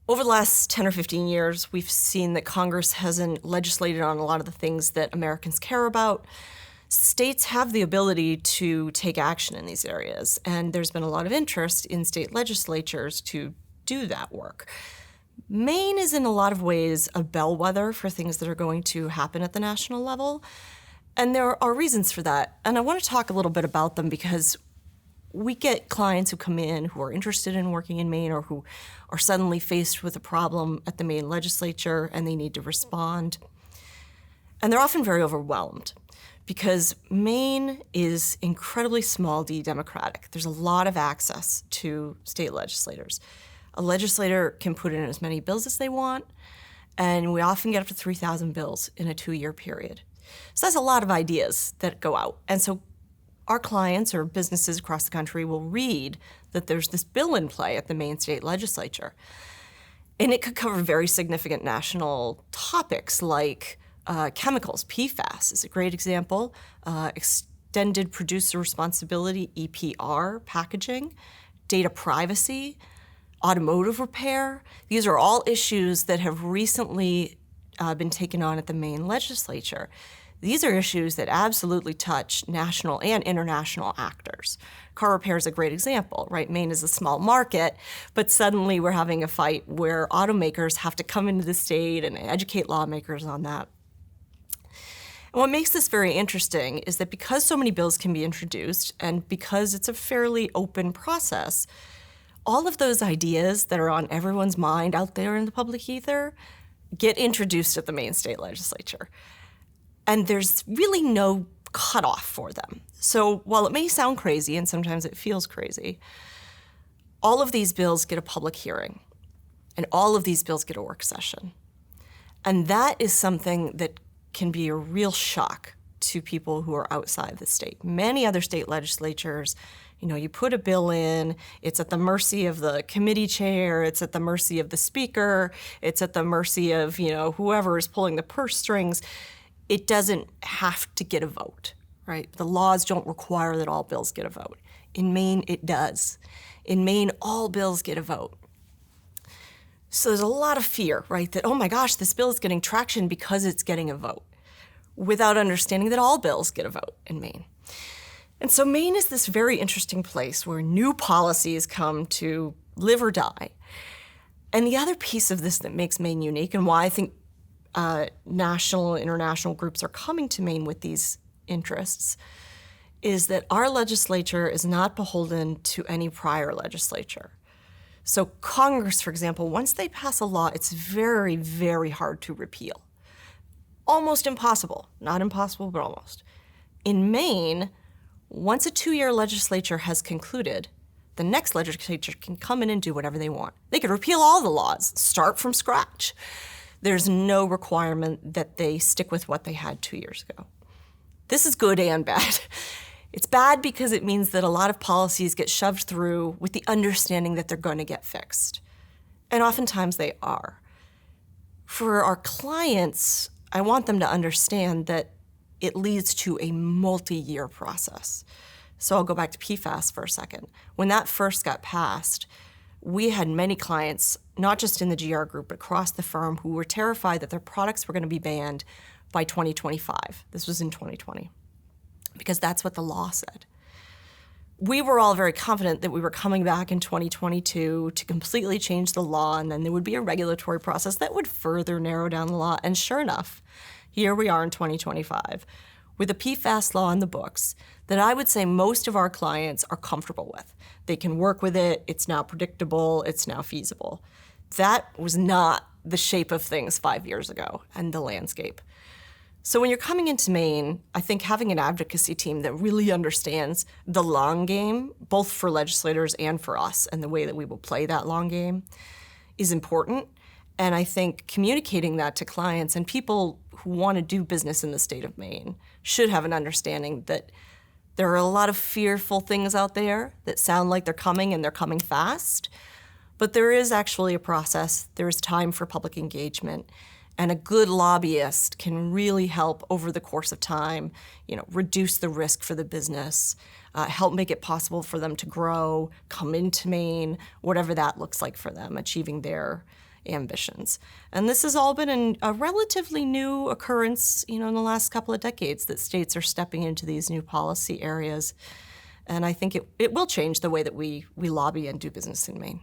Over the last 10 or 15 years, we've seen that Congress hasn't legislated on a lot of the things that Americans care about. States have the ability to take action in these areas, and there's been a lot of interest in state legislatures to do that work. Maine is in a lot of ways a bellwether for things that are going to happen at the national level, and there are reasons for that. And I want to talk a little bit about them because we get clients who come in who are interested in working in Maine or who are suddenly faced with a problem at the Maine legislature and they need to respond. And they're often very overwhelmed because Maine is incredibly small d democratic. There's a lot of access to state legislators. A legislator can put in as many bills as they want, and we often get up to 3,000 bills in a 2-year period. So that's a lot of ideas that go out. And so our clients or businesses across the country will read that there's this bill in play at the Maine state legislature. And it could cover very significant national topics like chemicals. PFAS is a great example. Extended producer responsibility, EPR, packaging, data privacy, automotive repair. These are all issues that have recently been taken on at the Maine legislature. These are issues that absolutely touch national and international actors. Car repair is a great example, right? Maine is a small market, but suddenly we're having a fight where automakers have to come into the state and educate lawmakers on that. And what makes this very interesting is that because so many bills can be introduced and because it's a fairly open process, all of those ideas that are on everyone's mind out there in the public ether get introduced at the Maine state legislature. And there's really no cutoff for them. So while it may sound crazy, and sometimes it feels crazy, all of these bills get a public hearing, and all of these bills get a work session. And that is something that can be a real shock to people who are outside the state. Many other state legislatures, you put a bill in, it's at the mercy of the committee chair, it's at the mercy of the speaker, it's at the mercy of, whoever is pulling the purse strings. It doesn't have to get a vote, right? The laws don't require that all bills get a vote. In Maine, it does. In Maine, all bills get a vote. So there's a lot of fear, right, that, oh my gosh, this bill is getting traction because it's getting a vote, without understanding that all bills get a vote in Maine. And so Maine is this very interesting place where new policies come to live or die. And the other piece of this that makes Maine unique and why I think national and international groups are coming to Maine with these interests is that our legislature is not beholden to any prior legislature. So Congress, for example, once they pass a law, it's very, very hard to repeal. Almost impossible. Not impossible, but almost. In Maine, once a 2-year legislature has concluded, the next legislature can come in and do whatever they want. They could repeal all the laws, start from scratch. There's no requirement that they stick with what they had 2 years ago. This is good and bad. It's bad because it means that a lot of policies get shoved through with the understanding that they're going to get fixed. And oftentimes they are. For our clients, I want them to understand that it leads to a multi-year process. So I'll go back to PFAS for a second. When that first got passed, we had many clients, not just in the GR group, but across the firm, who were terrified that their products were going to be banned by 2025. This was in 2020, because that's what the law said. We were all very confident that we were coming back in 2022 to completely change the law, and then there would be a regulatory process that would further narrow down the law. And sure enough, here we are in 2025 with a PFAS law in the books that I would say most of our clients are comfortable with. They can work with it, it's now predictable, it's now feasible. That was not the shape of things 5 years ago and the landscape. So when you're coming into Maine, I think having an advocacy team that really understands the long game, both for legislators and for us, and the way that we will play that long game is important. And I think communicating that to clients and people who want to do business in the state of Maine should have an understanding that there are a lot of fearful things out there that sound like they're coming and they're coming fast, but there is actually a process. There is time for public engagement, and a good lobbyist can really help over the course of time, reduce the risk for the business, help make it possible for them to grow, come into Maine, whatever that looks like for them, achieving their ambitions. And this has all been a relatively new occurrence, in the last couple of decades that states are stepping into these new policy areas. And I think it will change the way that we lobby and do business in Maine.